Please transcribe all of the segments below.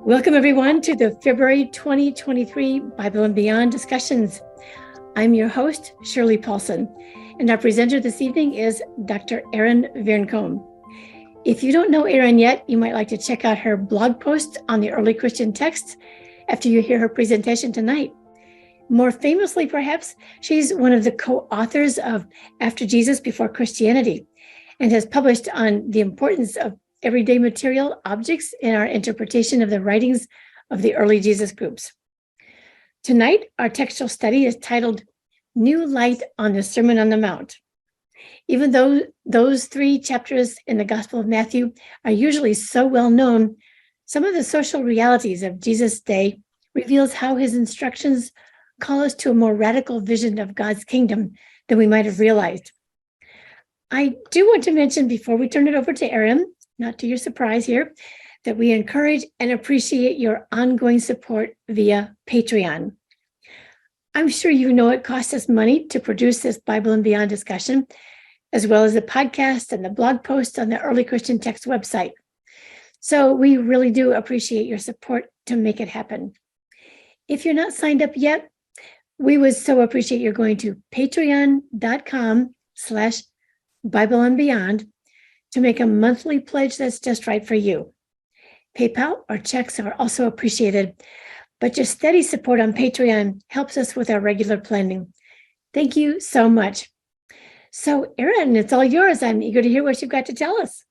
Welcome, everyone, to the February 2023 Bible and Beyond discussions. I'm your host, Shirley Paulson, and our presenter this evening is Dr. Erin Vearncombe. If you don't know Erin yet, you might like to check out her blog post on the early Christian texts after you hear her presentation tonight. More famously, perhaps, she's one of the co-authors of After Jesus, Before Christianity, and has published on the importance of everyday material objects in our interpretation of the writings of the early Jesus groups. Tonight, our textual study is titled New Light on the Sermon on the Mount. Even though those 3 chapters in the Gospel of Matthew are usually so well known, some of the social realities of Jesus' day reveals how his instructions call us to a more radical vision of God's kingdom than we might have realized. I do want to mention before we turn it over to Erin, not to your surprise here, that we encourage and appreciate your ongoing support via Patreon. I'm sure you know it costs us money to produce this Bible and Beyond discussion, as well as the podcast and the blog post on the Early Christian Text website. So we really do appreciate your support to make it happen. If you're not signed up yet, we would so appreciate your going to patreon.com/Bible and Beyond to make a monthly pledge that's just right for you. PayPal or checks are also appreciated, but your steady support on Patreon helps us with our regular planning. Thank you so much. So, Erin, it's all yours. I'm eager to hear what you've got to tell us.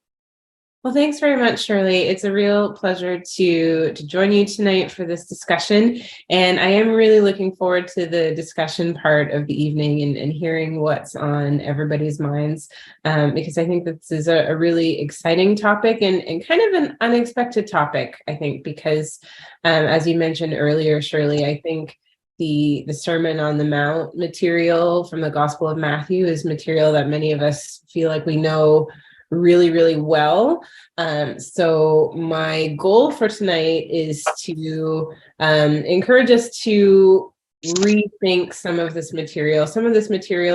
Well, thanks very much, Shirley. It's a real pleasure to join you tonight for this discussion. And I am really looking forward to the discussion part of the evening and hearing what's on everybody's minds, because I think this is a really exciting topic and kind of an unexpected topic, I think, because as you mentioned earlier, Shirley, I think the Sermon on the Mount material from the Gospel of Matthew is material that many of us feel like we know really, really well. So my goal for tonight is to encourage us to rethink some of this material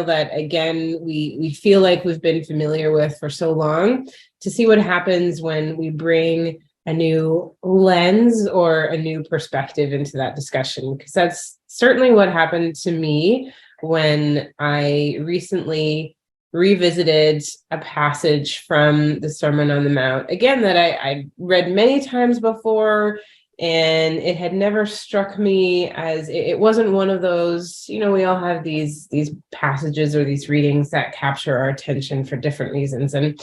that, again, we feel like we've been familiar with for so long, to see what happens when we bring a new lens or a new perspective into that discussion, because that's certainly what happened to me when I recently revisited a passage from the Sermon on the Mount, again, that I read many times before, and it had never struck me as, it wasn't one of those, we all have these passages or these readings that capture our attention for different reasons. And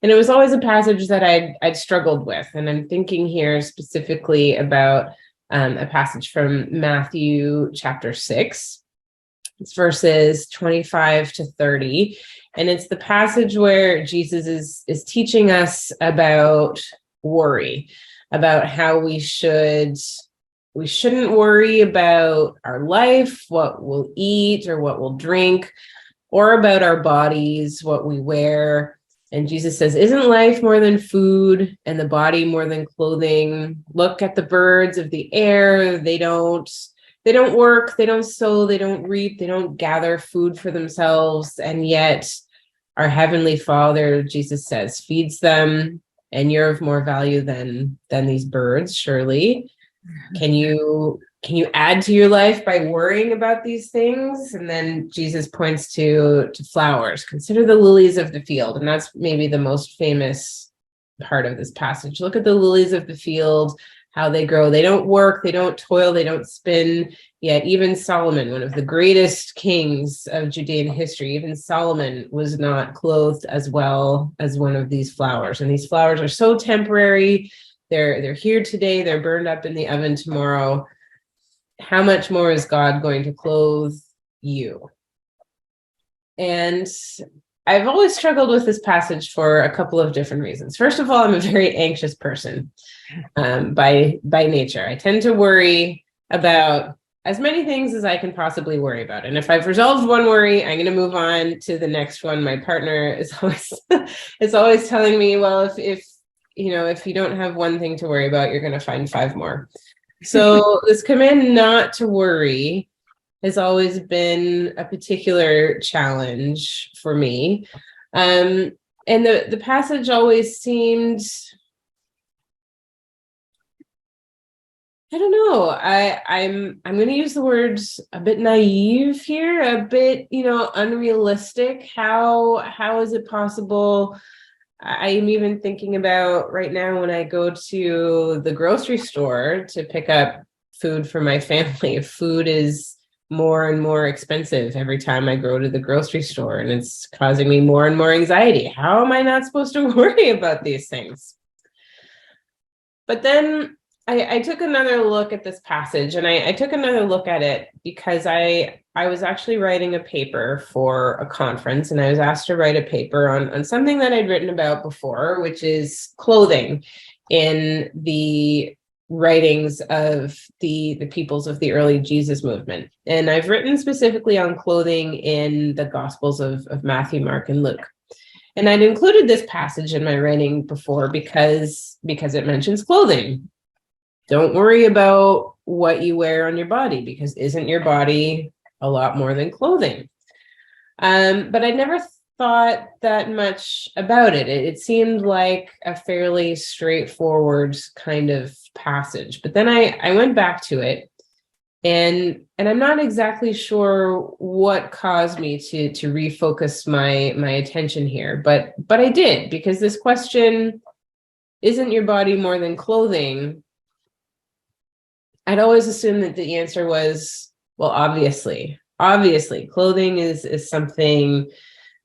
it was always a passage that I'd struggled with. And I'm thinking here specifically about a passage from Matthew chapter 6. It's verses 25 to 30. And it's the passage where Jesus is teaching us about worry, about how we shouldn't worry about our life, what we'll eat or what we'll drink, or about our bodies, what we wear. And Jesus says, isn't life more than food and the body more than clothing? Look at the birds of the air. They don't work, they don't sow, they don't reap, they don't gather food for themselves. And yet our Heavenly Father, Jesus says, feeds them, and you're of more value than these birds, surely. Can you add to your life by worrying about these things? And then Jesus points to flowers. Consider the lilies of the field. And that's maybe the most famous part of this passage. Look at the lilies of the field, how they grow. They don't work, they don't toil, they don't spin. Yet even Solomon, one of the greatest kings of Judean history, even Solomon was not clothed as well as one of these flowers. And these flowers are so temporary. They're here today, they're burned up in the oven tomorrow. How much more is God going to clothe you? And I've always struggled with this passage for a couple of different reasons. First of all, I'm a very anxious person by nature. I tend to worry about as many things as I can possibly worry about. And if I've resolved one worry, I'm going to move on to the next one. My partner is always telling me, well, if you don't have one thing to worry about, you're going to find 5 more. So this command not to worry has always been a particular challenge for me. And the passage always seemed I don't know. I'm going to use the words a bit naive here, a bit, unrealistic. How is it possible? I'm even thinking about right now when I go to the grocery store to pick up food for my family. Food is more and more expensive every time I go to the grocery store, and it's causing me more and more anxiety. How am I not supposed to worry about these things? But then I took another look at this passage, and I took another look at it because I was actually writing a paper for a conference, and I was asked to write a paper on something that I'd written about before, which is clothing in the writings of the peoples of the early Jesus movement. And I've written specifically on clothing in the Gospels of Matthew, Mark, and Luke. And I'd included this passage in my writing before because it mentions clothing. Don't worry about what you wear on your body, because isn't your body a lot more than clothing? But I never thought that much about it. It seemed like a fairly straightforward kind of passage. But then I went back to it, and I'm not exactly sure what caused me to refocus my attention here, but I did, because this question, isn't your body more than clothing? I'd always assumed that the answer was, well, obviously, clothing is something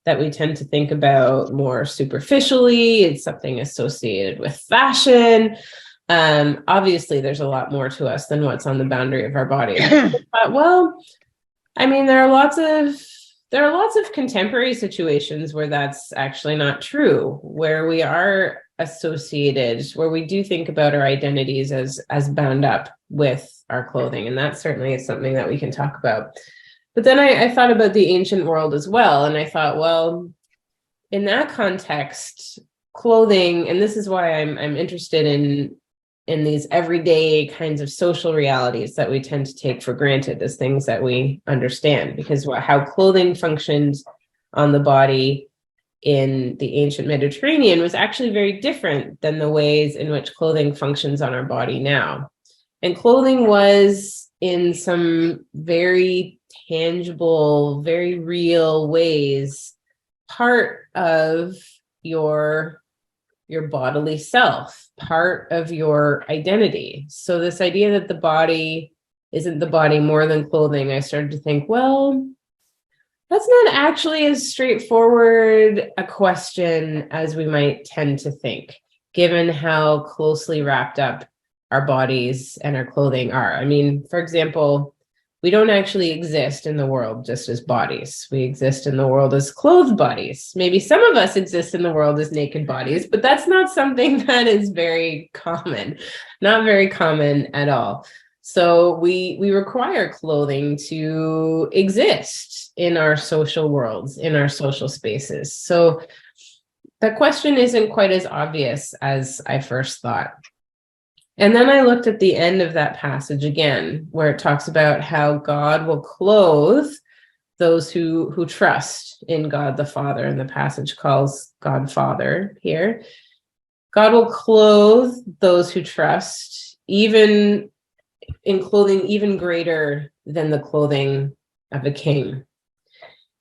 that we tend to think about more superficially. It's something associated with fashion. Obviously, there's a lot more to us than what's on the boundary of our body. But, well, I mean, there are lots of contemporary situations where that's actually not true, where we are associated, where we do think about our identities as bound up with our clothing. And that certainly is something that we can talk about. But then I thought about the ancient world as well. And I thought, well, in that context, clothing, and this is why I'm interested in these everyday kinds of social realities that we tend to take for granted as things that we understand, because how clothing functioned on the body in the ancient Mediterranean was actually very different than the ways in which clothing functions on our body now. And clothing was, in some very tangible, very real ways, part of your bodily self, part of your identity. So this idea that the body isn't the body more than clothing, I started to think, well, that's not actually as straightforward a question as we might tend to think, given how closely wrapped up our bodies and our clothing are. I mean, for example, we don't actually exist in the world just as bodies. We exist in the world as clothed bodies. Maybe some of us exist in the world as naked bodies, but that's not something that is very common, not very common at all. So we require clothing to exist in our social worlds, in our social spaces. So the question isn't quite as obvious as I first thought. And then I looked at the end of that passage again, where it talks about how God will clothe those who trust in God the Father, and the passage calls God Father here. God will clothe those who trust, even in clothing even greater than the clothing of a king.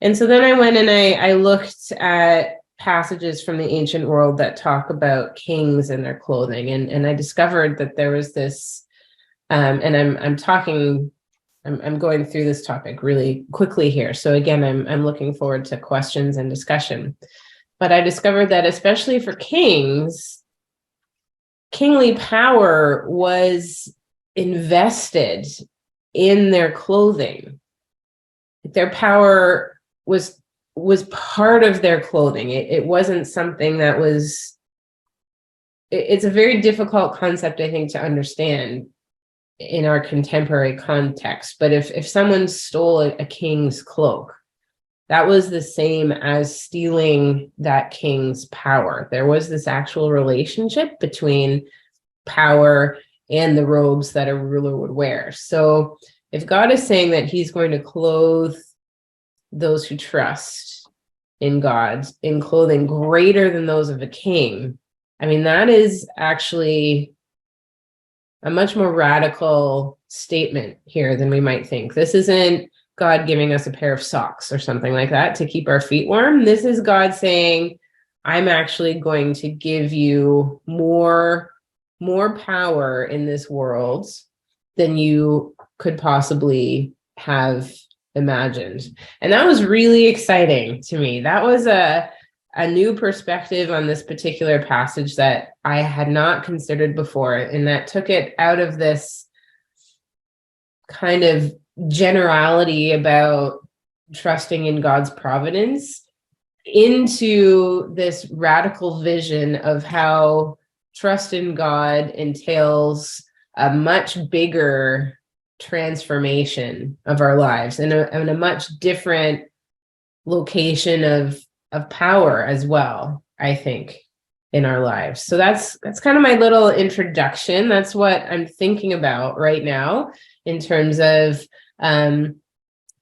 And so then I went and I looked at passages from the ancient world that talk about kings and their clothing. And I discovered that there was this, and I'm going through this topic really quickly here. So again, I'm looking forward to questions and discussion. But I discovered that especially for kings, kingly power was invested in their clothing. Their power was part of their clothing. It wasn't something that was, it's a very difficult concept, I think, to understand in our contemporary context. But if someone stole a king's cloak, that was the same as stealing that king's power. There was this actual relationship between power and the robes that a ruler would wear. So if God is saying that he's going to clothe those who trust in God in clothing greater than those of a king, I mean, that is actually much more radical statement here than we might think. This isn't God giving us a pair of socks or something like that to keep our feet warm. This is God saying, I'm actually going to give you more power in this world than you could possibly have imagined. And that was really exciting to me. That was a new perspective on this particular passage that I had not considered before, and that took it out of this kind of generality about trusting in God's providence into this radical vision of how trust in God entails a much bigger transformation of our lives and a much different location of power as well, I think, in our lives. So that's kind of my little introduction. That's what I'm thinking about right now in terms of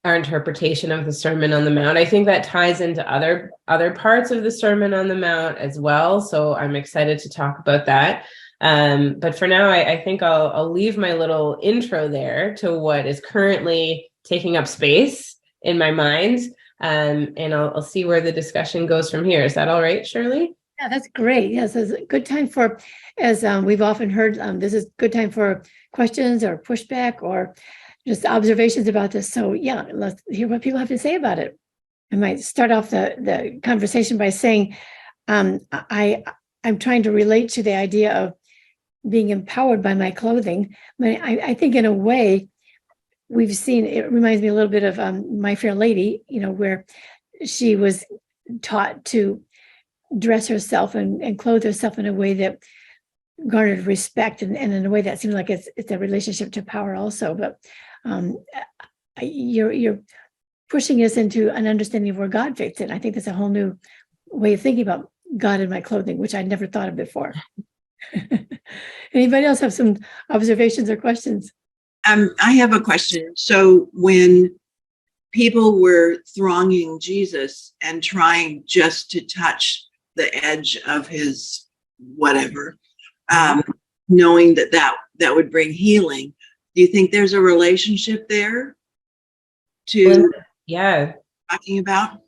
our interpretation of the Sermon on the Mount. I think that ties into other parts of the Sermon on the Mount as well. So I'm excited to talk about that. But for now, I think I'll leave my little intro there to what is currently taking up space in my mind. And I'll see where the discussion goes from here. Is that all right, Shirley? Yeah, that's great. Yes, it's a good time for, as we've often heard, this is a good time for questions or pushback or just observations about this. So yeah, let's hear what people have to say about it. I might start off the conversation by saying, I'm trying to relate to the idea of being empowered by my clothing. I think in a way, we've seen, it reminds me a little bit of My Fair Lady, where she was taught to dress herself and clothe herself in a way that garnered respect, and in a way that seems like it's a relationship to power also. But you're pushing us into an understanding of where God fits in. I think that's a whole new way of thinking about God in my clothing, which I'd never thought of before. Anybody else have some observations or questions? I have a question. So when people were thronging Jesus and trying just to touch the edge of his whatever, knowing that would bring healing, do you think there's a relationship there to talking about?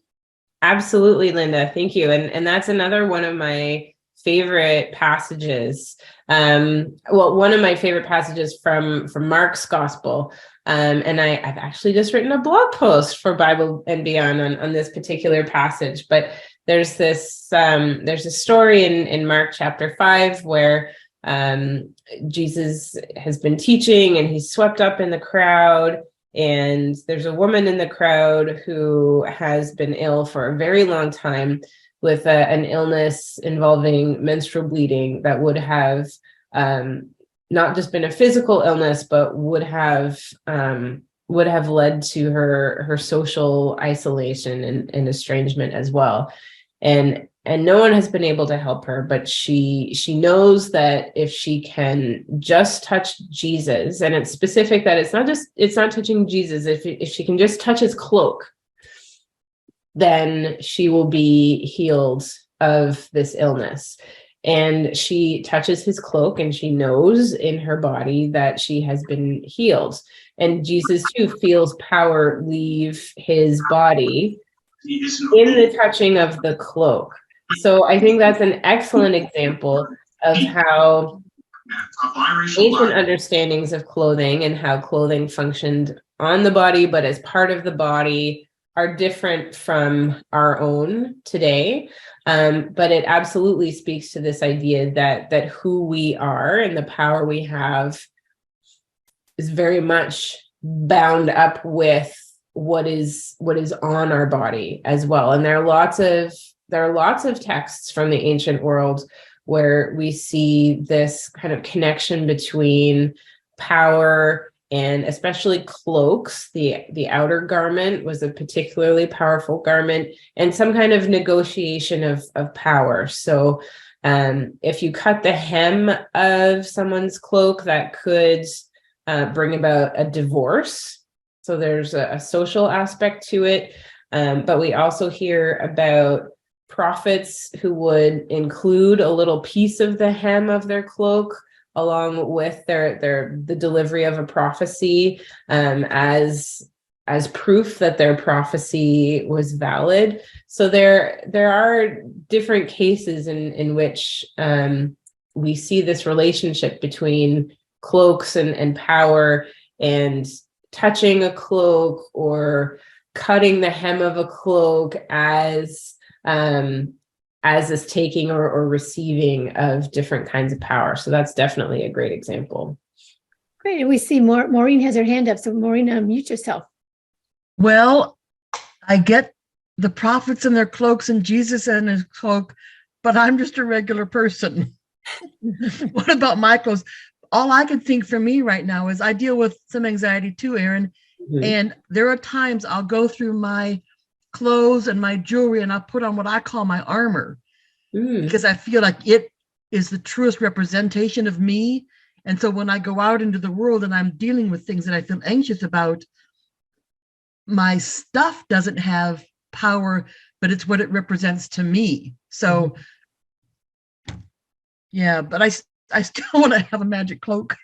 Absolutely, Linda. Thank you. And that's another one of my favorite passages. One of my favorite passages from Mark's gospel. And I've actually just written a blog post for Bible and Beyond on this particular passage. But there's a story in Mark chapter 5 where Jesus has been teaching and he's swept up in the crowd. And there's a woman in the crowd who has been ill for a very long time with an illness involving menstrual bleeding that would have not just been a physical illness, but would have led to her social isolation and estrangement as well. And no one has been able to help her, but she knows that if she can just touch Jesus, and it's specific that it's not touching Jesus, if she can just touch his cloak, then she will be healed of this illness. And she touches his cloak and she knows in her body that she has been healed. And Jesus too feels power leave his body in the touching of the cloak. So I think that's an excellent example of how ancient understandings of clothing and how clothing functioned on the body, but as part of the body, are different from our own today. But it absolutely speaks to this idea that who we are and the power we have is very much bound up with what is on our body as well. And there are lots of texts from the ancient world where we see this kind of connection between power and especially cloaks. The outer garment was a particularly powerful garment, and some kind of negotiation of power. So if you cut the hem of someone's cloak, that could bring about a divorce. So there's a social aspect to it. But we also hear about prophets who would include a little piece of the hem of their cloak along with the delivery of a prophecy as proof that their prophecy was valid. So there are different cases in which we see this relationship between cloaks and power, and touching a cloak or cutting the hem of a cloak as this taking or receiving of different kinds of power. So that's definitely a great example. Great. And we see Maureen has her hand up. So Maureen, unmute yourself. Well, I get the prophets and their cloaks and Jesus and his cloak, but I'm just a regular person. What about my clothes? All I can think for me right now is I deal with some anxiety too, Erin. Mm-hmm. And there are times I'll go through my clothes and my jewelry and I'll put on what I call my armor, because I feel like it is the truest representation of me. And so when I go out into the world and I'm dealing with things that I feel anxious about, my stuff doesn't have power, but it's what it represents to me. So yeah, but I still want to have a magic cloak.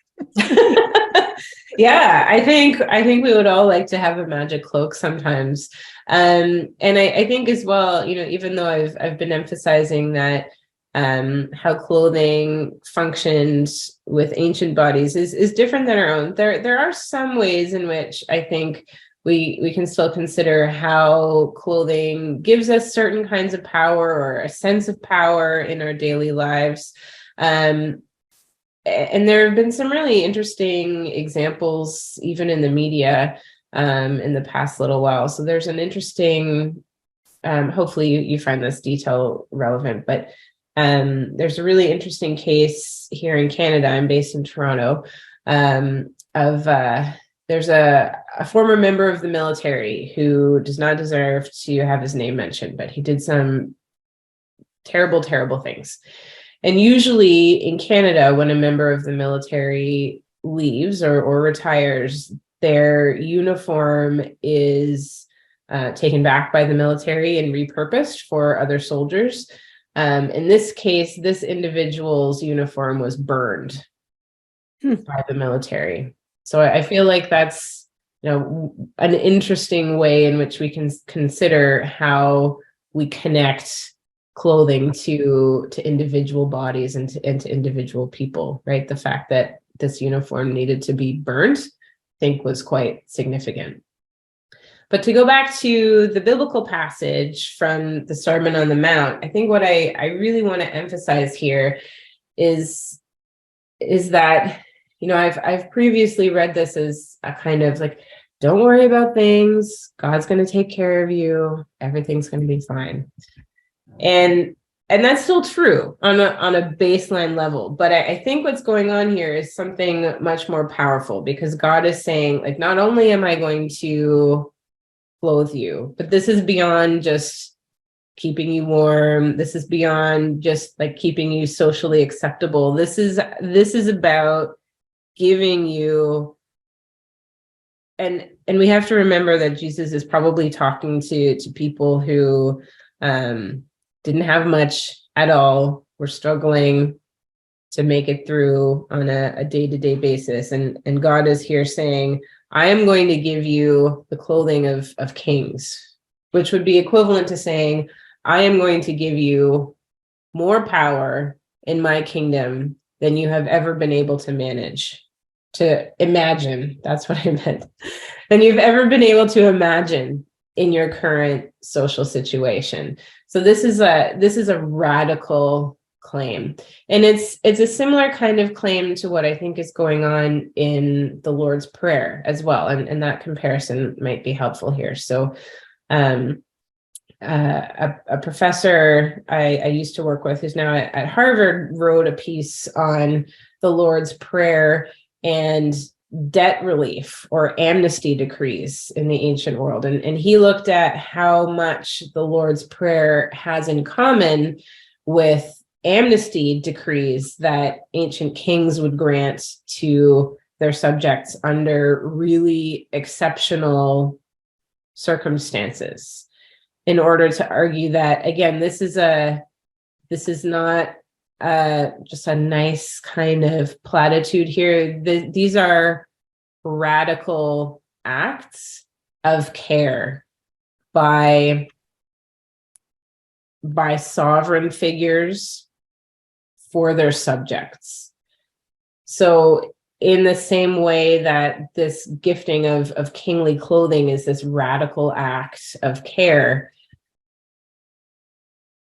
Yeah, I think we would all like to have a magic cloak sometimes. And I think as well, even though I've been emphasizing that how clothing functioned with ancient bodies is different than our own, there are some ways in which I think we can still consider how clothing gives us certain kinds of power or a sense of power in our daily lives. And there have been some really interesting examples, even in the media, in the past little while. So there's an interesting, hopefully you find this detail relevant, but there's a really interesting case here in Canada. I'm based in Toronto, there's a former member of the military who does not deserve to have his name mentioned, but he did some terrible, terrible things. And usually in Canada, when a member of the military leaves or retires, their uniform is taken back by the military and repurposed for other soldiers. In this case, this individual's uniform was burned by the military. So I feel like that's, an interesting way in which we can consider how we connect clothing to individual bodies and to individual people, right? The fact that this uniform needed to be burned, I think, was quite significant. But to go back to the biblical passage from the Sermon on the Mount, I think what I really want to emphasize here is that, I've previously read this as a kind of like, don't worry about things. God's going to take care of you. Everything's going to be fine. And that's still true on a baseline level. But I think what's going on here is something much more powerful, because God is saying, like, not only am I going to clothe you, but this is beyond just keeping you warm. This is beyond just like keeping you socially acceptable. This is about giving you, and we have to remember that Jesus is probably talking to people who didn't have much at all, were struggling to make it through on a day-to-day basis. And God is here saying, I am going to give you the clothing of kings, which would be equivalent to saying, I am going to give you more power in my kingdom than you have ever been able to manage, to imagine. That's what I meant. Than you've ever been able to imagine in your current social situation. So this is a radical claim. And it's a similar kind of claim to what I think is going on in the Lord's Prayer as well. And that comparison might be helpful here. So a professor I used to work with, who's now at Harvard, wrote a piece on the Lord's Prayer and debt relief or amnesty decrees in the ancient world. And he looked at how much the Lord's Prayer has in common with amnesty decrees that ancient kings would grant to their subjects under really exceptional circumstances, in order to argue that, again, this is not just a nice kind of platitude here. These are radical acts of care by sovereign figures for their subjects. So in the same way that this gifting of kingly clothing is this radical act of care,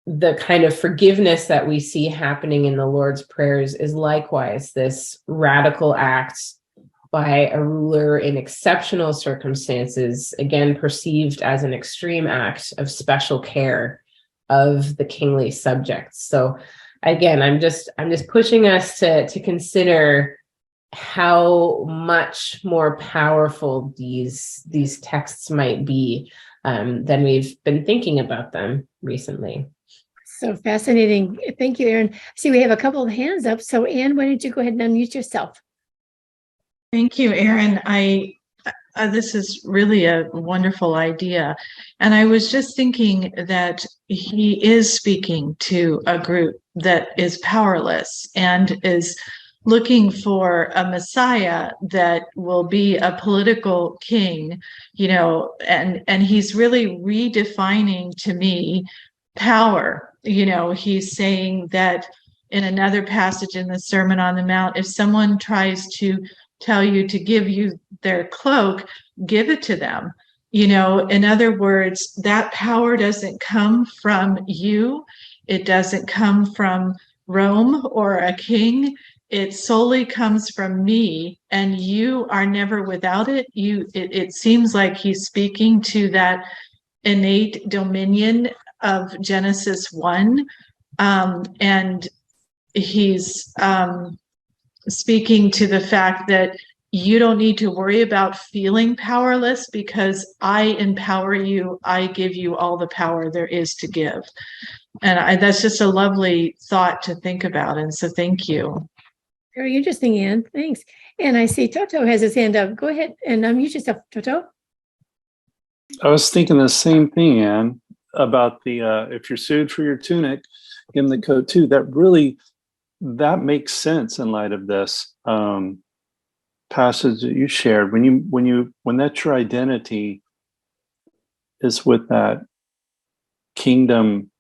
the kind of forgiveness that we see happening in the Lord's prayers is likewise this radical act by a ruler in exceptional circumstances, again perceived as an extreme act of special care of the kingly subjects. So again, I'm just pushing us to consider how much more powerful these texts might be than we've been thinking about them recently. So fascinating. Thank you, Erin. See, we have a couple of hands up. So Anne, why don't you go ahead and unmute yourself? Thank you, Erin. This is really a wonderful idea. And I was just thinking that he is speaking to a group that is powerless and is looking for a Messiah that will be a political king, and he's really redefining to me power. He's saying that in another passage in the Sermon on the Mount, if someone tries to tell you to give you their cloak, give it to them. In other words, that power doesn't come from you. It doesn't come from Rome or a king. It solely comes from me, and you are never without it. It seems like he's speaking to that innate dominion of Genesis 1. And he's speaking to the fact that you don't need to worry about feeling powerless because I empower you. I give you all the power there is to give. And that's just a lovely thought to think about. And so thank you. Very interesting, Anne. Thanks. And I see Toto has his hand up. Go ahead and unmute yourself, Toto. I was thinking the same thing, Anne, about the if you're sued for your tunic, give them the coat too. That makes sense in light of this passage that you shared. When that's your identity is with that kingdom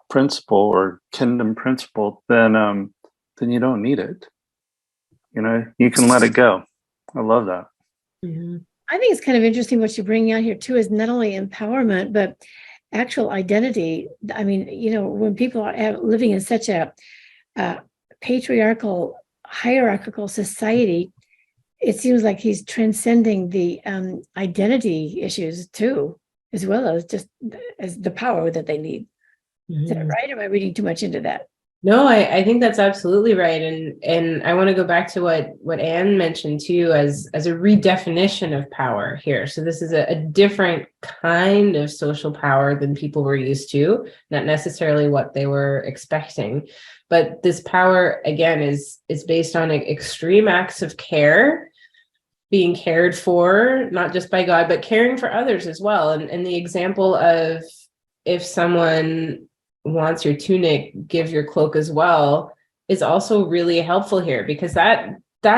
principle or kingdom principle, then you don't need it. You can let it go. I love that. Mm-hmm. I think it's kind of interesting what you're bringing out here too is not only empowerment, but actual identity. I mean, when people are living in such a patriarchal, hierarchical society, it seems like he's transcending the identity issues too, as well as just as the power that they need. Mm-hmm. Is that right? Or am I reading too much into that? No, I think that's absolutely right. And I want to go back to what Anne mentioned too, as a redefinition of power here. So this is a different kind of social power than people were used to, not necessarily what they were expecting. But this power, again, is based on extreme acts of care, being cared for, not just by God, but caring for others as well. And the example of if someone wants your tunic, give your cloak as well, is also really helpful here, because that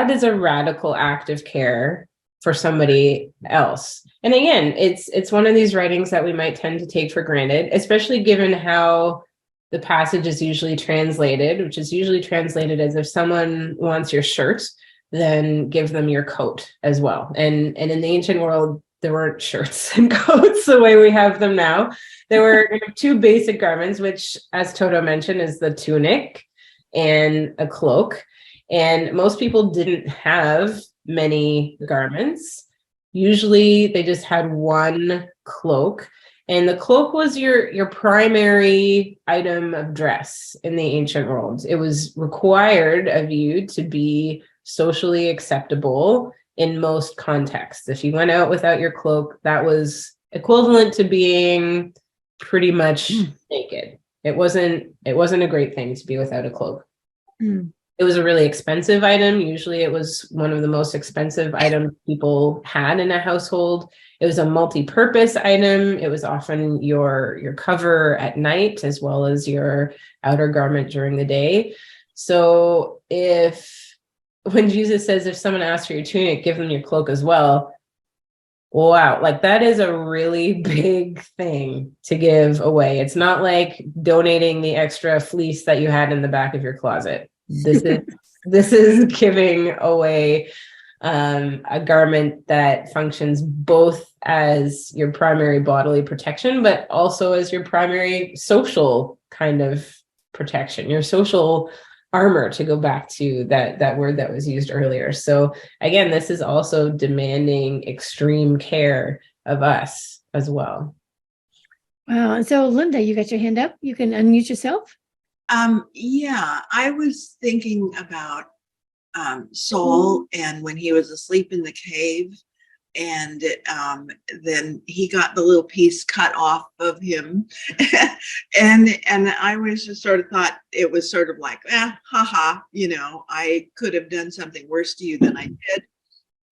is a radical act of care for somebody else. And again, it's one of these writings that we might tend to take for granted, especially given how the passage is usually translated, which is usually translated as if someone wants your shirt, then give them your coat as well. And in the ancient world, there weren't shirts and coats the way we have them now. There were two basic garments, which, as Toto mentioned, is the tunic and a cloak. And most people didn't have many garments. Usually they just had one cloak. And the cloak was your primary item of dress in the ancient world. It was required of you to be socially acceptable in most contexts. If you went out without your cloak, that was equivalent to being pretty much naked. It wasn't a great thing to be without a cloak. It was a really expensive item. Usually it was one of the most expensive items people had in a household. was a multi-purpose item. It was often your cover at night as well as your outer garment during the day. So when Jesus says, if someone asks for your tunic, give them your cloak as well. Wow, like that is a really big thing to give away. It's not like donating the extra fleece that you had in the back of your closet. This is giving away a garment that functions both as your primary bodily protection, but also as your primary social kind of protection, your social armor, to go back to that word that was used earlier. So again, this is also demanding extreme care of us as well. Wow. And so Linda, you got your hand up. You can unmute yourself. Yeah, I was thinking about Saul and when he was asleep in the cave, and then he got the little piece cut off of him, and I was just sort of thought it was sort of like, haha, I could have done something worse to you than I did.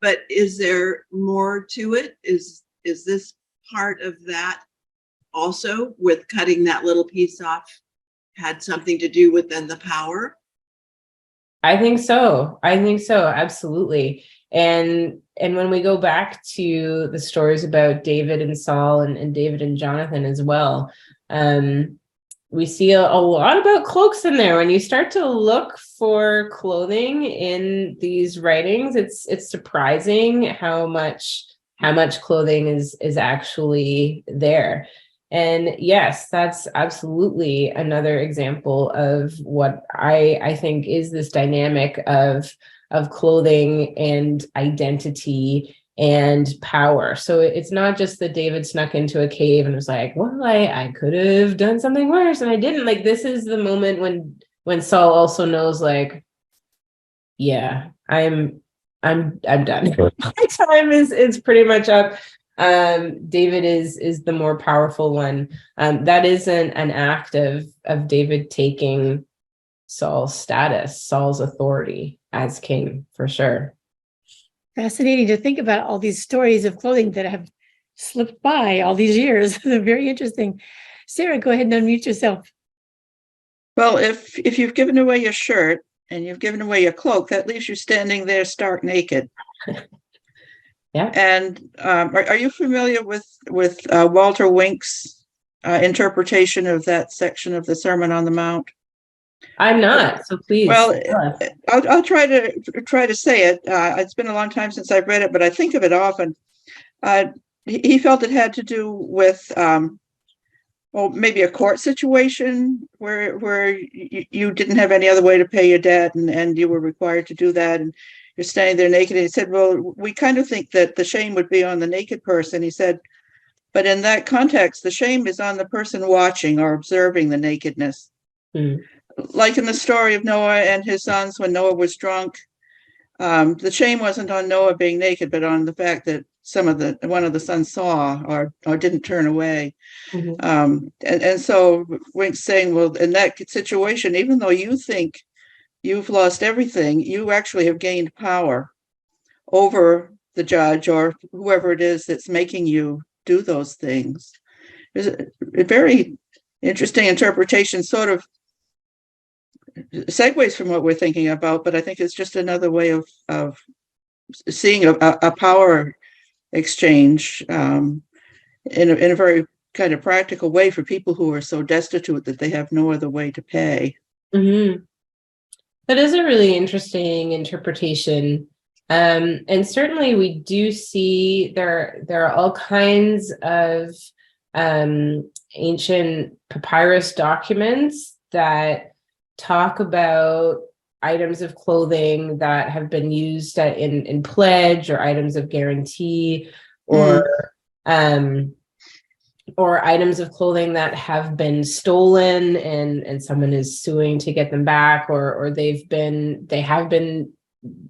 But is there more to it? Is this part of that also, with cutting that little piece off, had something to do with then the power? I think so, absolutely. And when we go back to the stories about David and Saul and David and Jonathan as well, we see a lot about cloaks in there. When you start to look for clothing in these writings, it's surprising how much clothing is actually there. And yes, that's absolutely another example of what I think is this dynamic of clothing and identity and power. So it's not just that David snuck into a cave and was like, well, I could have done something worse and I didn't. Like, this is the moment when Saul also knows, like, yeah, I'm done. My time is pretty much up. David is the more powerful one. That isn't an act of David taking Saul's status, Saul's authority as king, for sure. Fascinating to think about all these stories of clothing that have slipped by all these years. They're very interesting. Sarah, go ahead and unmute yourself. Well, if you've given away your shirt and you've given away your cloak, that leaves you standing there stark naked. Yeah. And are you familiar with Walter Wink's interpretation of that section of the Sermon on the Mount? I'm not, so please. Well, I'll try to say it. It's been a long time since I've read it, but I think of it often. He felt it had to do with, maybe a court situation where you didn't have any other way to pay your debt, and you were required to do that, and you're standing there naked. And he said, well, we kind of think that the shame would be on the naked person. He said, but in that context, the shame is on the person watching or observing the nakedness. Mm. Like in the story of Noah and his sons, when Noah was drunk, the shame wasn't on Noah being naked, but on the fact that one of the sons saw or didn't turn away. Mm-hmm. And so Wink's saying, well, in that situation, even though you think you've lost everything, you actually have gained power over the judge or whoever it is that's making you do those things. There's a very interesting interpretation, sort of segues from what we're thinking about, but I think it's just another way of seeing a power exchange in a very kind of practical way for people who are so destitute that they have no other way to pay. Mm-hmm. That is a really interesting interpretation. And certainly we do see there are all kinds of ancient papyrus documents that talk about items of clothing that have been used in pledge, or items of guarantee, or items of clothing that have been stolen and someone is suing to get them back, or they have been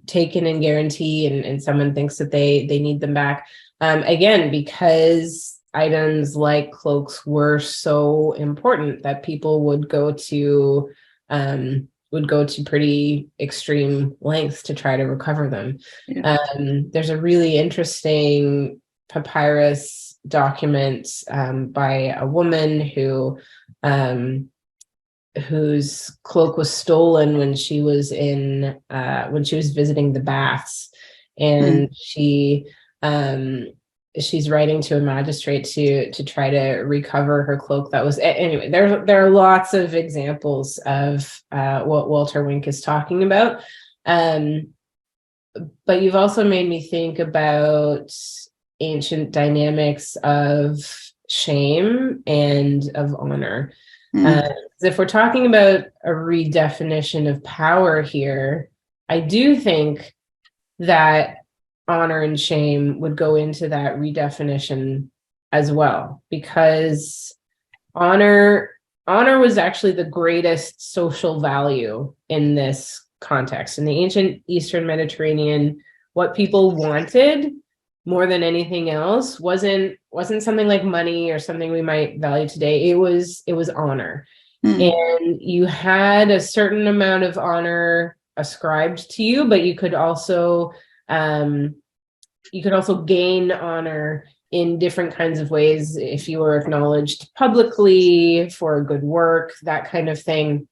taken in guarantee and someone thinks that they need them back. Again, because items like cloaks were so important that people would go to pretty extreme lengths to try to recover them. Yeah. There's a really interesting papyrus document by a woman whose cloak was stolen when she was visiting the baths, and she's writing to a magistrate to try to recover her cloak. That was, anyway, there are lots of examples of what Walter Wink is talking about. But you've also made me think about ancient dynamics of shame and of honor. If we're talking about a redefinition of power here, I do think that honor and shame would go into that redefinition as well, because honor was actually the greatest social value in this context. In the ancient Eastern Mediterranean, what people wanted more than anything else wasn't something like money or something we might value today. It was honor. And you had a certain amount of honor ascribed to you, but you could also gain honor in different kinds of ways if you were acknowledged publicly for a good work, that kind of thing.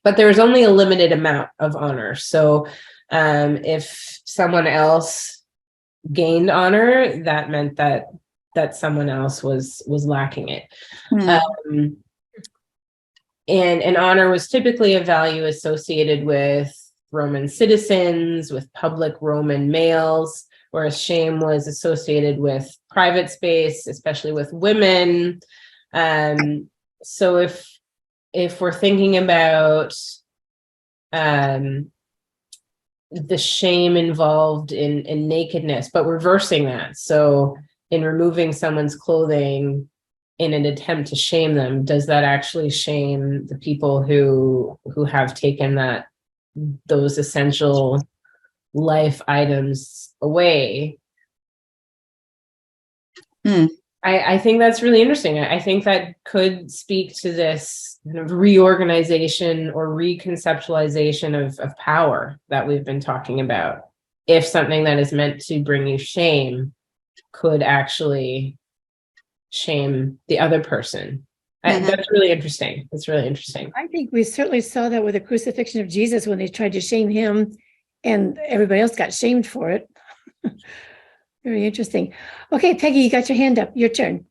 But there was only a limited amount of honor. So if someone else gained honor, that meant that someone else was lacking it. And honor was typically a value associated with Roman citizens, with public Roman males, whereas shame was associated with private space, especially with women. So if we're thinking about the shame involved in nakedness, but reversing that, so in removing someone's clothing in an attempt to shame them, does that actually shame the people who have taken those essential life items away? I think that's really interesting. I think that could speak to this kind of reorganization or reconceptualization of power that we've been talking about. If something that is meant to bring you shame could actually shame the other person. That's really interesting. That's really interesting. I think we certainly saw that with the crucifixion of Jesus when they tried to shame him and everybody else got shamed for it. Very interesting. Okay, Peggy, you got your hand up. Your turn.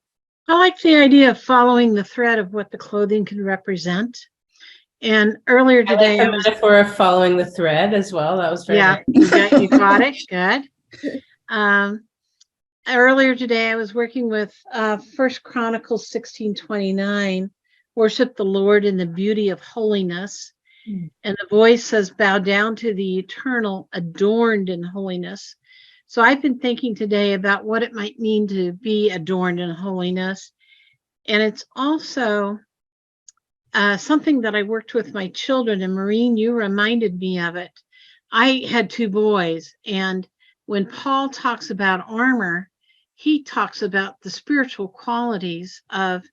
I like the idea of following the thread of what the clothing can represent. And earlier today, I like the metaphor of following the thread as well. That was very nice. You got it. Good. Earlier today, I was working with 1 Chronicles 16:29, worship the Lord in the beauty of holiness. And the voice says, bow down to the eternal, adorned in holiness. So I've been thinking today about what it might mean to be adorned in holiness. And it's also something that I worked with my children. And Maureen, you reminded me of it. I had 2 boys. And when Paul talks about armor, he talks about the spiritual qualities of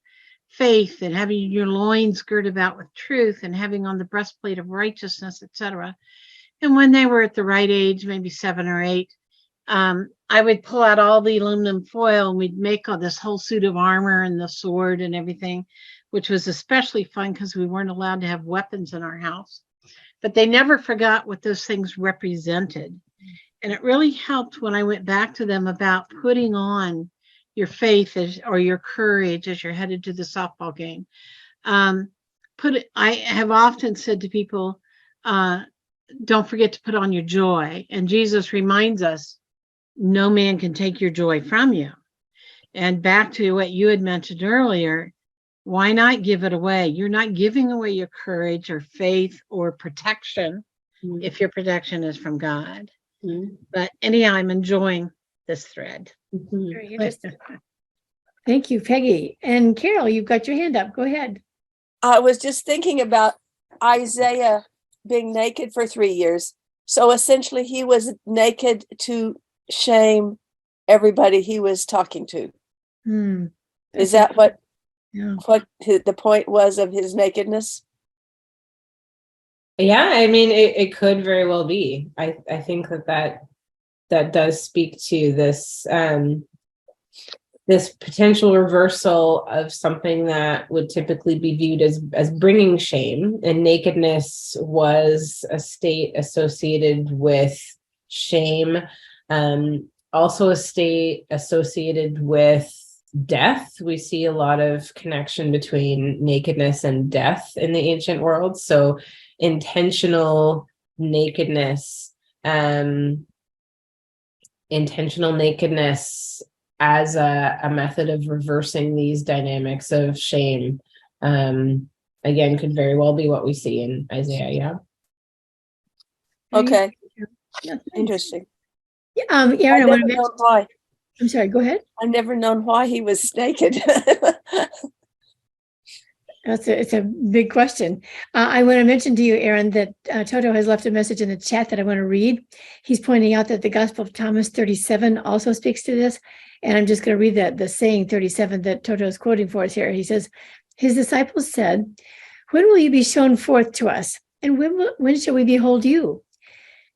faith and having your loins girded about with truth and having on the breastplate of righteousness, etc. And when they were at the right age, maybe 7 or 8, I would pull out all the aluminum foil and we'd make this whole suit of armor and the sword and everything, which was especially fun because we weren't allowed to have weapons in our house. But they never forgot what those things represented. And it really helped when I went back to them about putting on your faith or your courage as you're headed to the softball game. I have often said to people, don't forget to put on your joy. And Jesus reminds us, no man can take your joy from you. And back to what you had mentioned earlier, why not give it away? You're not giving away your courage or faith or protection if your protection is from God. But anyhow, I'm enjoying this thread. Very interesting. Thank you, Peggy. And Carol, you've got your hand up. Go ahead. I was just thinking about Isaiah being naked for 3 years. So essentially, he was naked to shame everybody he was talking to. Is that what the point was of his nakedness? Yeah, I mean, it could very well be. I think that does speak to this this potential reversal of something that would typically be viewed as bringing shame. And nakedness was a state associated with shame, also a state associated with death. We see a lot of connection between nakedness and death in the ancient world. So intentional nakedness as a method of reversing these dynamics of shame, again, could very well be what we see in Isaiah. Yeah. Okay. Yeah, Interesting. Yeah, Erin, I I've want never to known why. I'm sorry, go ahead. I've never known why he was naked. It's a big question. I want to mention to you, Erin, that Toto has left a message in the chat that I want to read. He's pointing out that the Gospel of Thomas 37 also speaks to this. And I'm just going to read the saying 37 that Toto is quoting for us here. He says, his disciples said, when will you be shown forth to us? And when shall we behold you?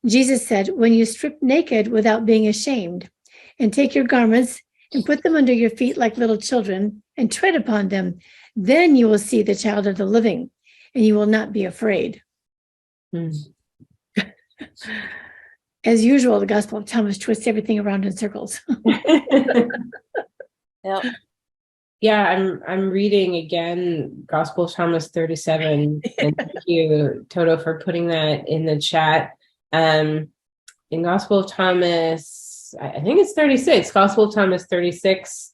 Jesus said, when you strip naked without being ashamed, and take your garments and put them under your feet like little children and tread upon them, then you will see the child of the living, and you will not be afraid. As usual, the Gospel of Thomas twists everything around in circles. Yeah. Yeah, I'm reading again Gospel of Thomas 37. And thank you, Toto, for putting that in the chat. In Gospel of Thomas, I think it's 36, Gospel of Thomas 36,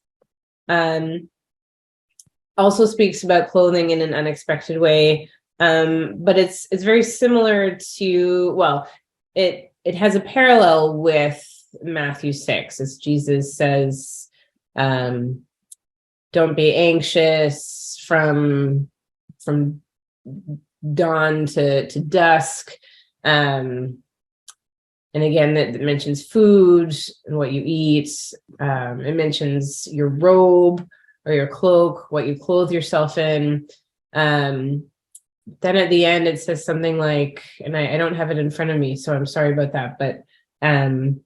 also speaks about clothing in an unexpected way. But it's very similar to, well, it has a parallel with Matthew 6, as Jesus says, don't be anxious from dawn to dusk. And again, that mentions food and what you eat. It mentions your robe or your cloak, what you clothe yourself in. Then at the end, it says something like, and I don't have it in front of me, so I'm sorry about that, but and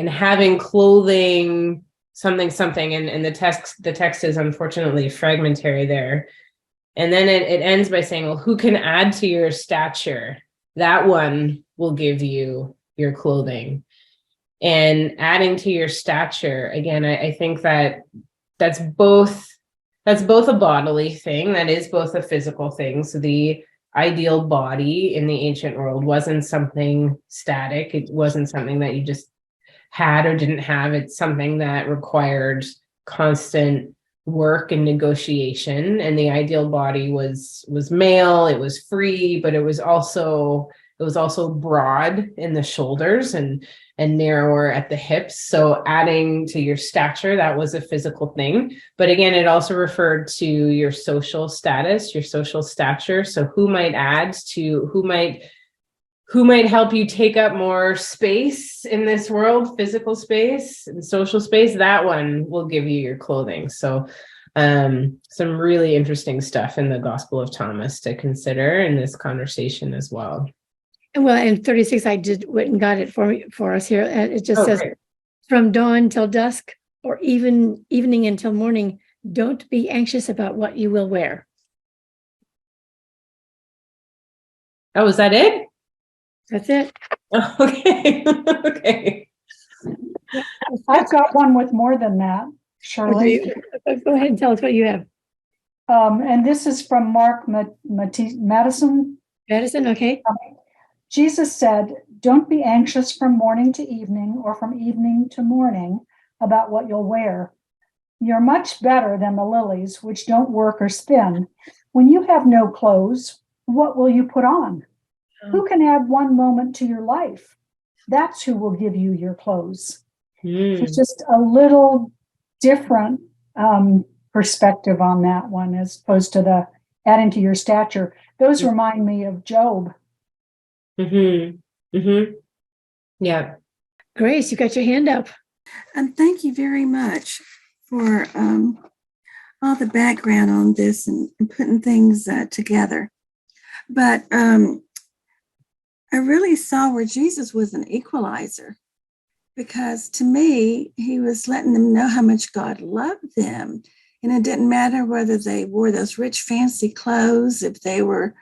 having clothing, something, and the text is unfortunately fragmentary there. And then it ends by saying, well, who can add to your stature? That one will give you your clothing. And adding to your stature, again, I think that's both a bodily thing, that is both a physical thing. So the ideal body in the ancient world wasn't something static. It wasn't something that you just had or didn't have. It's something that required constant work and negotiation. And the ideal body was male, it was free, but it was also broad in the shoulders and narrower at the hips. So adding to your stature, that was a physical thing. But again, it also referred to your social status, your social stature. So who might help you take up more space in this world, physical space and social space, that one will give you your clothing. So some really interesting stuff in the Gospel of Thomas to consider in this conversation as well. Well, in 36, I went and got it for us here. And it just says, great. From dawn till dusk, or even evening until morning, don't be anxious about what you will wear. Oh, is that it? That's it. Okay. Okay. I've got one with more than that, Shirley. Okay. Go ahead and tell us what you have. And this is from Mark Madison. Madison, okay. Jesus said, don't be anxious from morning to evening or from evening to morning about what you'll wear. You're much better than the lilies, which don't work or spin. When you have no clothes, what will you put on? Who can add one moment to your life? That's who will give you your clothes. It's just a little different perspective on that one as opposed to the adding to your stature. Those remind me of Job. Yeah. Grace, you got your hand up. Thank you very much for all the background on this and putting things together. But I really saw where Jesus was an equalizer. because to me, he was letting them know how much God loved them. And it didn't matter whether they wore those rich, fancy clothes, if they were,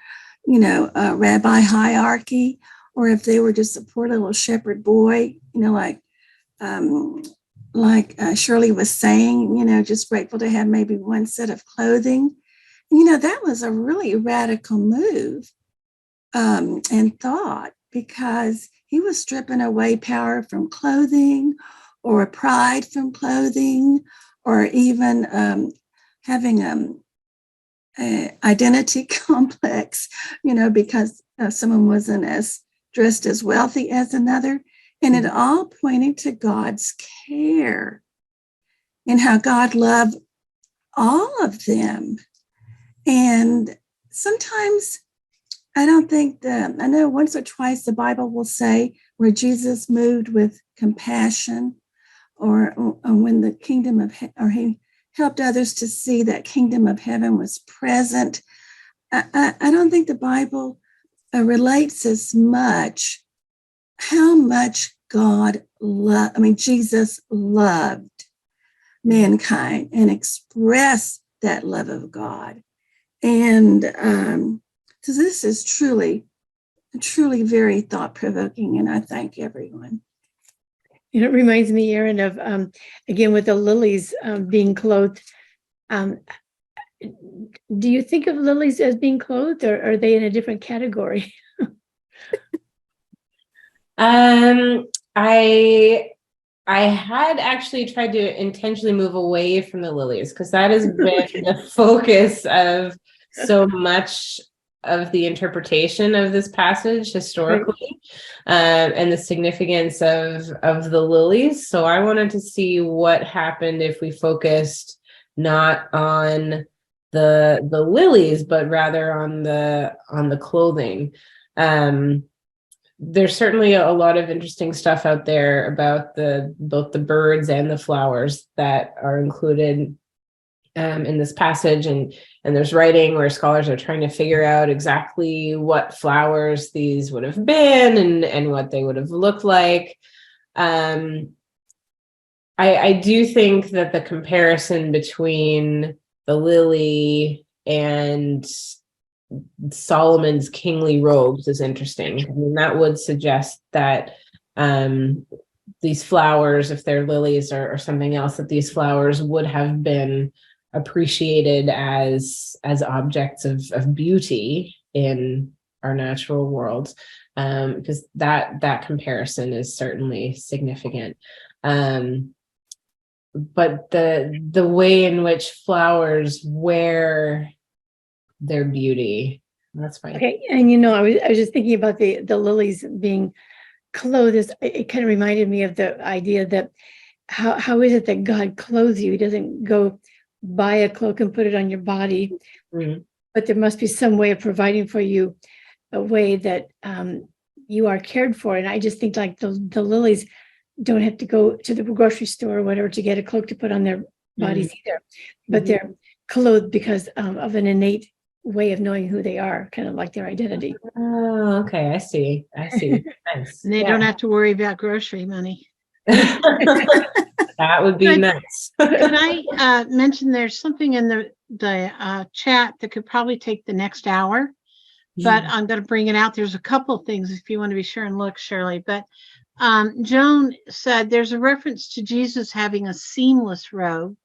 a rabbi hierarchy, or if they were just a poor little shepherd boy, like Shirley was saying, just grateful to have maybe one set of clothing. That was a really radical move and thought, because he was stripping away power from clothing, or pride from clothing, or even having an identity complex, because someone wasn't as dressed as wealthy as another. And it all pointed to God's care and how God loved all of them. And sometimes I don't think I know once or twice the Bible will say where Jesus moved with compassion, or when the kingdom of, or he helped others to see that kingdom of heaven was present. I don't think the Bible relates as much how much Jesus loved mankind and expressed that love of God. And so this is truly very thought-provoking, and I thank everyone. It reminds me, Erin, of, again, with the lilies being clothed. Do you think of lilies as being clothed, or are they in a different category? I had actually tried to intentionally move away from the lilies, because that has been the focus of so much of the interpretation of this passage historically, and the significance of the lilies. So I wanted to see what happened if we focused not on the lilies, but rather on the clothing. There's certainly a lot of interesting stuff out there about both the birds and the flowers that are included in this passage, and there's writing where scholars are trying to figure out exactly what flowers these would have been and what they would have looked like. I do think that the comparison between the lily and Solomon's kingly robes is interesting. I mean, that would suggest that these flowers, if they're lilies or something else, that these flowers would have been appreciated as objects of beauty in our natural world, because that comparison is certainly significant. But the way in which flowers wear their beauty, that's fine. Okay, and I was just thinking about the lilies being clothed. It kind of reminded me of the idea that how is it that God clothes you? He doesn't go buy a cloak and put it on your body, but there must be some way of providing for you a way that you are cared for. And I just think like the lilies don't have to go to the grocery store or whatever to get a cloak to put on their bodies either, but they're clothed because of an innate way of knowing who they are, kind of like their identity. Oh, okay. I see. Nice. And they don't have to worry about grocery money. That would be nice. Can I mention there's something in the chat that could probably take the next hour, but I'm going to bring it out. There's a couple of things if you want to be sure and look, Shirley. But Joan said there's a reference to Jesus having a seamless robe.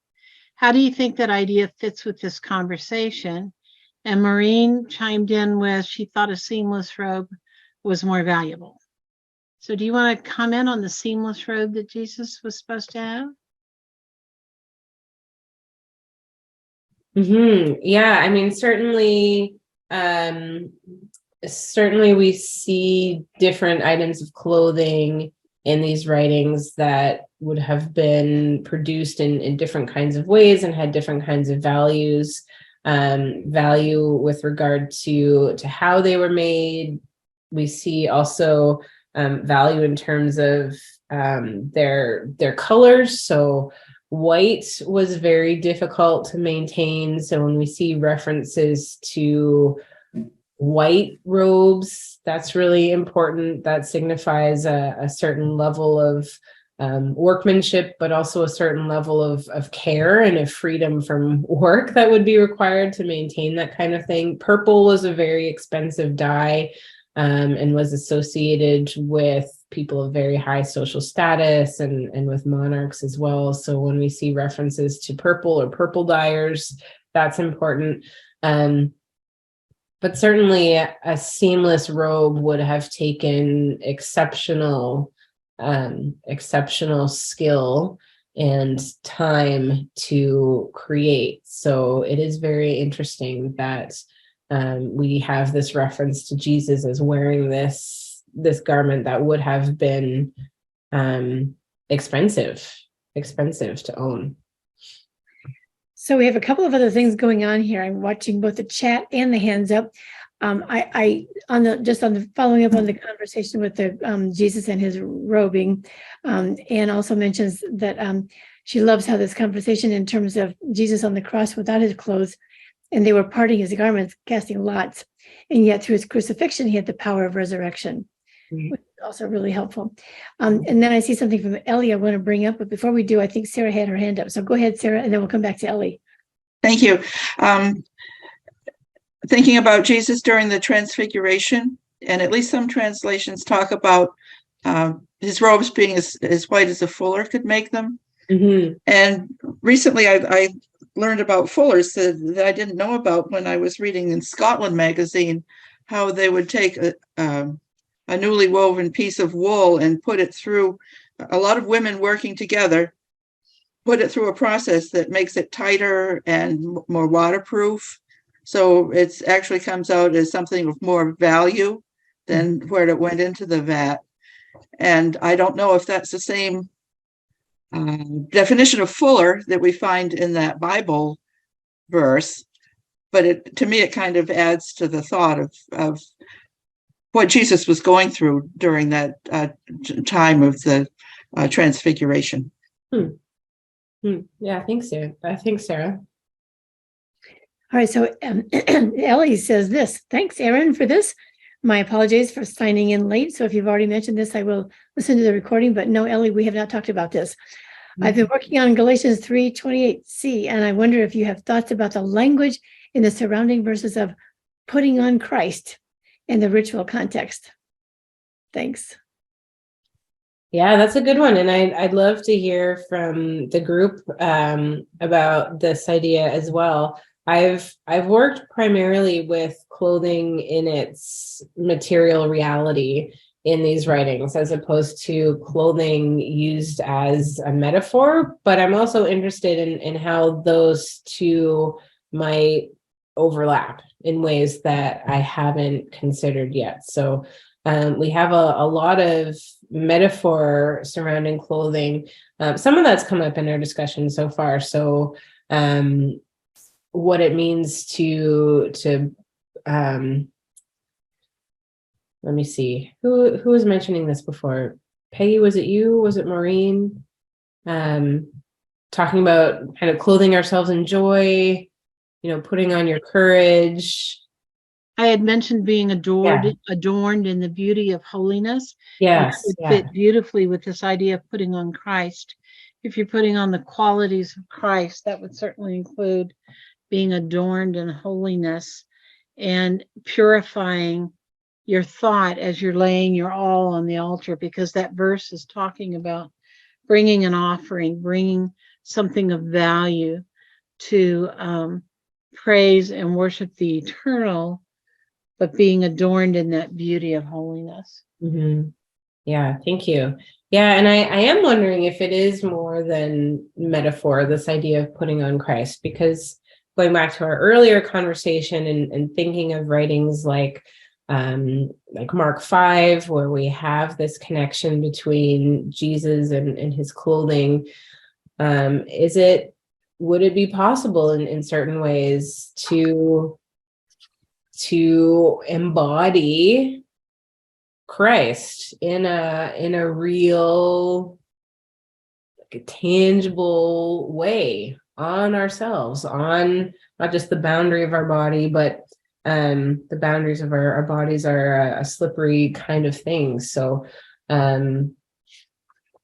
How do you think that idea fits with this conversation? And Maureen chimed in with she thought a seamless robe was more valuable. So do you want to comment on the seamless robe that Jesus was supposed to have? Yeah, I mean, certainly we see different items of clothing in these writings that would have been produced in different kinds of ways and had different kinds of values. Value with regard to how they were made. We see also value in terms of their colors. So white was very difficult to maintain. So when we see references to white robes, that's really important. That signifies a certain level of workmanship, but also a certain level of care and of freedom from work that would be required to maintain that kind of thing. Purple was a very expensive dye, and was associated with people of very high social status and with monarchs as well. So when we see references to purple or purple dyers, that's important. But certainly a seamless robe would have taken exceptional skill and time to create. So it is very interesting that we have this reference to Jesus as wearing this garment that would have been expensive to own. So we have a couple of other things going on here. I'm watching both the chat and the hands up. On the following up on the conversation with the Jesus and his robing, and also mentions that she loves how this conversation in terms of Jesus on the cross without his clothes, and they were parting his garments, casting lots, and yet through his crucifixion he had the power of resurrection, which is also really helpful. And then I see something from Ellie I want to bring up, but before we do, I think Sarah had her hand up. So go ahead, Sarah, and then we'll come back to Ellie. Thank you. Thinking about Jesus during the Transfiguration, and at least some translations talk about his robes being as white as a fuller could make them. Mm-hmm. And recently I learned about fullers that I didn't know about when I was reading in Scotland magazine, how they would take a newly woven piece of wool and put it through, a lot of women working together, put it through a process that makes it tighter and more waterproof. So it actually comes out as something of more value than where it went into the vat. And I don't know if that's the same definition of fuller that we find in that Bible verse, but to me, it kind of adds to the thought of what Jesus was going through during that time of the Transfiguration. Yeah, thanks, Sarah. All right, so Ellie says this. Thanks, Erin, for this. My apologies for signing in late. So if you've already mentioned this, I will listen to the recording. But no, Ellie, we have not talked about this. Mm-hmm. I've been working on Galatians 3:28c, and I wonder if you have thoughts about the language in the surrounding verses of putting on Christ in the ritual context. Thanks. Yeah, that's a good one. And I'd love to hear from the group about this idea as well. I've worked primarily with clothing in its material reality in these writings, as opposed to clothing used as a metaphor. But I'm also interested in how those two might overlap in ways that I haven't considered yet. So we have a lot of metaphor surrounding clothing. Some of that's come up in our discussion so far. So what it means to let me see, who was mentioning this before? Peggy, was it you? Was it Maureen? Talking about kind of clothing ourselves in joy, putting on your courage. I had mentioned being adorned in the beauty of holiness. Yes. It would fit beautifully with this idea of putting on Christ. If you're putting on the qualities of Christ, that would certainly include being adorned in holiness and purifying your thought as you're laying your all on the altar, because that verse is talking about bringing an offering, bringing something of value to praise and worship the eternal, but being adorned in that beauty of holiness. Mm-hmm. Yeah, thank you. Yeah, and I am wondering if it is more than metaphor, this idea of putting on Christ, because going back to our earlier conversation and thinking of writings like Mark 5, where we have this connection between Jesus and his clothing, would it be possible in certain ways to embody Christ in a real, like a tangible way on ourselves, on not just the boundary of our body, but the boundaries of our bodies are a slippery kind of thing. So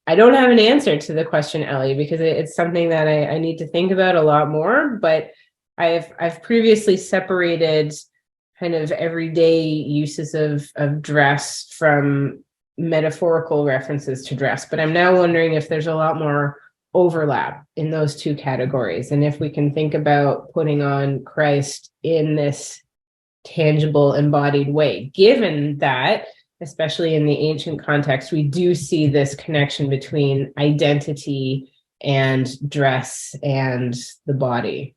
I don't have an answer to the question, Ellie, because it's something that I need to think about a lot more. But I've previously separated kind of everyday uses of dress from metaphorical references to dress. But I'm now wondering if there's a lot more overlap in those two categories, and if we can think about putting on Christ in this tangible, embodied way, given that, especially in the ancient context, we do see this connection between identity and dress and the body.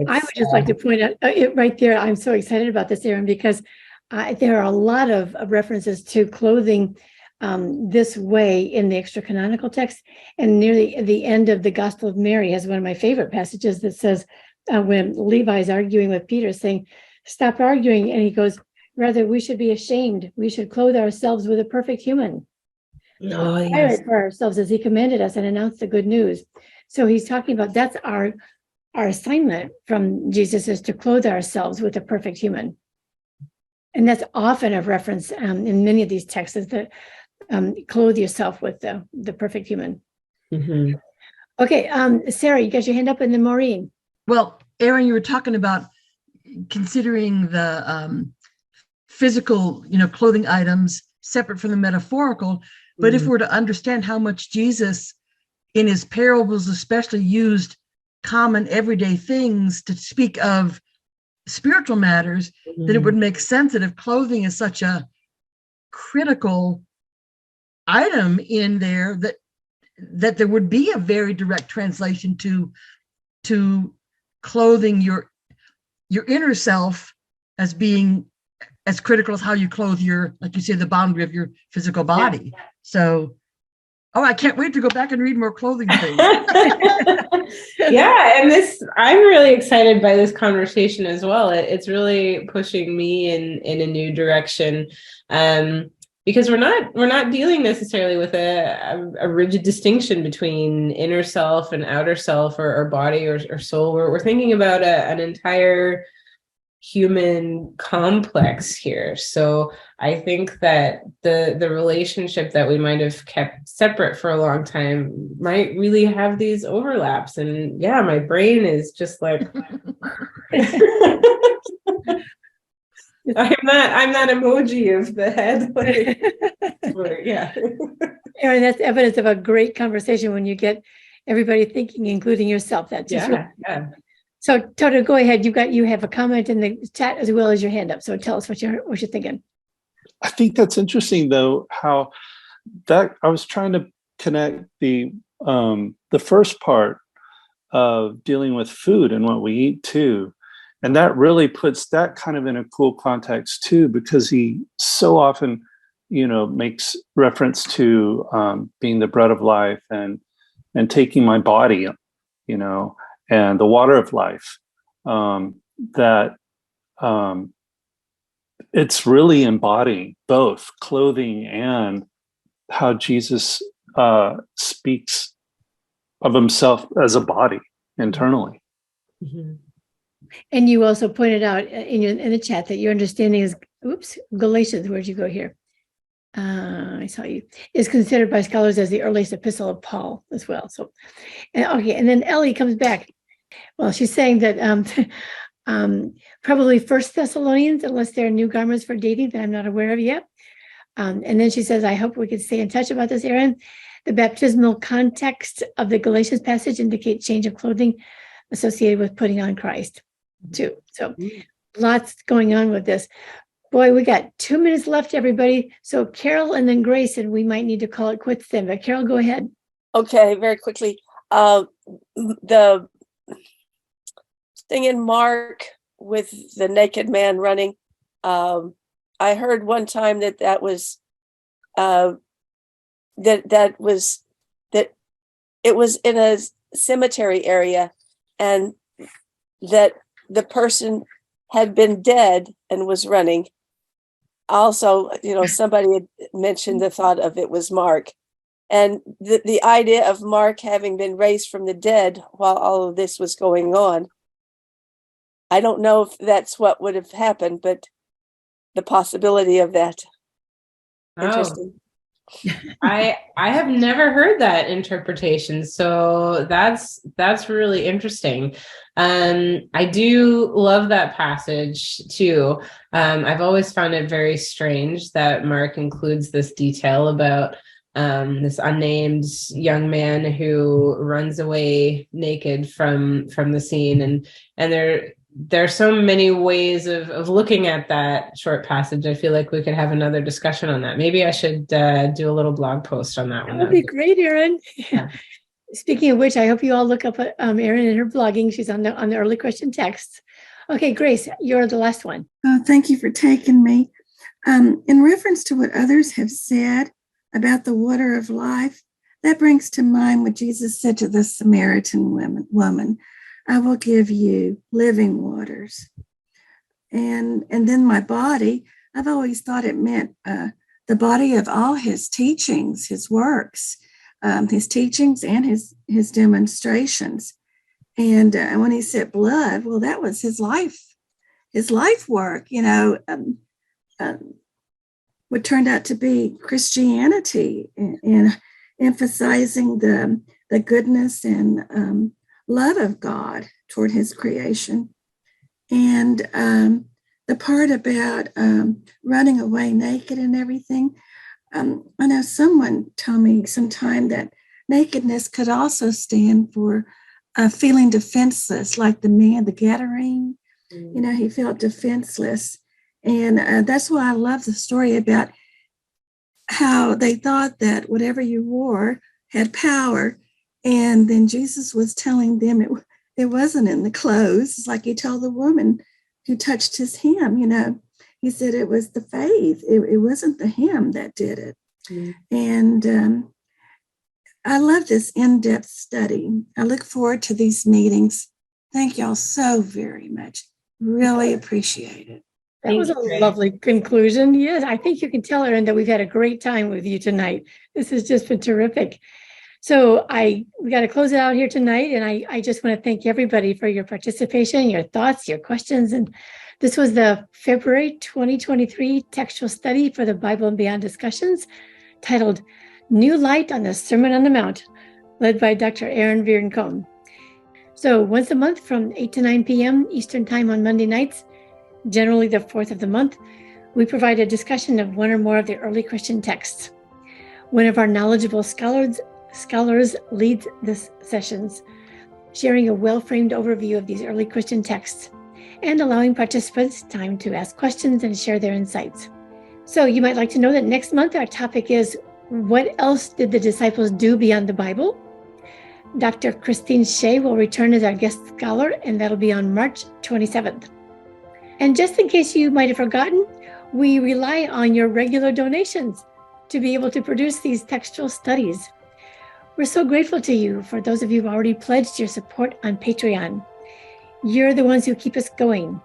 I would just like to point out it right there. I'm so excited about this, Erin, because there are a lot of references to clothing this way in the extra canonical text. And near the end of the Gospel of Mary has one of my favorite passages that says, when Levi is arguing with Peter, saying, "Stop arguing." And he goes, "Rather, we should be ashamed. We should clothe ourselves with a perfect human. Oh, yes. For ourselves as he commanded us and announce the good news." So he's talking about that's our assignment from Jesus, is to clothe ourselves with a perfect human. And that's often a reference in many of these texts, is that clothe yourself with the perfect human. Mm-hmm. Okay, Sarah, you got your hand up, and then Maureen. Well, Erin, you were talking about considering the physical, clothing items separate from the metaphorical. But if we're to understand how much Jesus in his parables especially used common everyday things to speak of spiritual matters, then it would make sense that if clothing is such a critical item in there, that there would be a very direct translation to clothing your inner self as being as critical as how you clothe your, like you say, the boundary of your physical body. Yeah. So, I can't wait to go back and read more clothing things. Yeah, and I'm really excited by this conversation as well. It's really pushing me in a new direction, because we're not dealing necessarily with a rigid distinction between inner self and outer self, or body or soul. We're thinking about an entire human complex here. So I think that the relationship that we might have kept separate for a long time might really have these overlaps. And yeah, my brain is just like I'm that emoji of the head. Yeah. Erin, that's evidence of a great conversation when you get everybody thinking, including yourself. That's just yeah. So Toto, go ahead. You have a comment in the chat as well as your hand up. So tell us what you're thinking. I think that's interesting, though, how that I was trying to connect the first part of dealing with food and what we eat too. And that really puts that kind of in a cool context too, because he so often, makes reference to being the bread of life and taking my body, and the water of life, that it's really embodying both clothing and how Jesus speaks of himself as a body internally. Mm-hmm. And you also pointed out in the chat that your understanding is, Galatians, where'd you go here? I saw you, is considered by scholars as the earliest epistle of Paul as well. So, and then Ellie comes back. Well, she's saying that probably First Thessalonians, unless there are new garments for dating that I'm not aware of yet. And then she says, I hope we can stay in touch about this, Erin. The baptismal context of the Galatians passage indicates change of clothing associated with putting on Christ too. So lots going on with this. Boy, we got 2 minutes left, everybody. So Carol and then Grace, and we might need to call it quits then. But Carol, go ahead. Okay, very quickly. The thing in Mark with the naked man running, I heard one time that was it was in a cemetery area, and that the person had been dead and was running. Also, somebody had mentioned the thought of it was Mark. And the idea of Mark having been raised from the dead while all of this was going on. I don't know if that's what would have happened, but the possibility of that. Oh. Interesting. I have never heard that interpretation, so that's really interesting. I do love that passage too. I've always found it very strange that Mark includes this detail about this unnamed young man who runs away naked from the scene, and there are so many ways of looking at that short passage. I feel like we could have another discussion on that. Maybe I should do a little blog post on that one. That would be great, Erin. Yeah. Speaking of which, I hope you all look up Erin and her blogging. She's on the early Christian texts. Okay, Grace, you're the last one. Oh, thank you for taking me. In reference to what others have said about the water of life, that brings to mind what Jesus said to the Samaritan woman. I will give you living waters. And then my body, I've always thought it meant the body of all his teachings, his works, his teachings and his demonstrations. And when he said blood, well, that was his life work, what turned out to be Christianity and emphasizing the goodness and love of God toward his creation. And the part about running away naked and everything, I know someone told me sometime that nakedness could also stand for feeling defenseless, like the man, the Gadarene. He felt defenseless. And that's why I love the story about how they thought that whatever you wore had power. And then Jesus was telling them it wasn't in the clothes. It's like he told the woman who touched his hem, he said it was the faith. It wasn't the hem that did it. And I love this in-depth study. I look forward to these meetings. Thank y'all so very much. Really appreciate it. That was a lovely conclusion. Yes, I think you can tell, Erin, that we've had a great time with you tonight. This has just been terrific. So we got to close it out here tonight. And I just want to thank everybody for your participation, your thoughts, your questions. And this was the February 2023 textual study for the Bible and Beyond discussions titled New Light on the Sermon on the Mount, led by Dr. Erin Vearncombe. So once a month from 8 to 9 p.m. Eastern Time on Monday nights, generally the 4th of the month, we provide a discussion of one or more of the early Christian texts. One of our knowledgeable scholars leads these sessions, sharing a well-framed overview of these early Christian texts and allowing participants time to ask questions and share their insights. So you might like to know that next month our topic is, what else did the disciples do beyond the Bible? Dr. Christine Shea will return as our guest scholar, and that'll be on March 27th. And just in case you might have forgotten, we rely on your regular donations to be able to produce these textual studies. We're so grateful to you for those of you who've already pledged your support on Patreon. You're the ones who keep us going.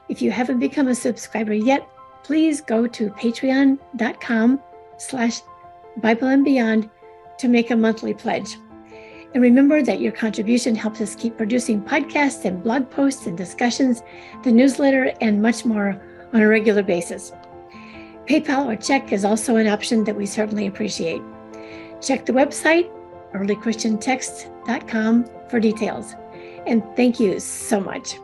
If you haven't become a subscriber yet, please go to patreon.com/BibleandBeyond to make a monthly pledge. And remember that your contribution helps us keep producing podcasts and blog posts and discussions, the newsletter, and much more on a regular basis. PayPal or check is also an option that we certainly appreciate. Check the website, earlychristiantexts.com, for details. And thank you so much.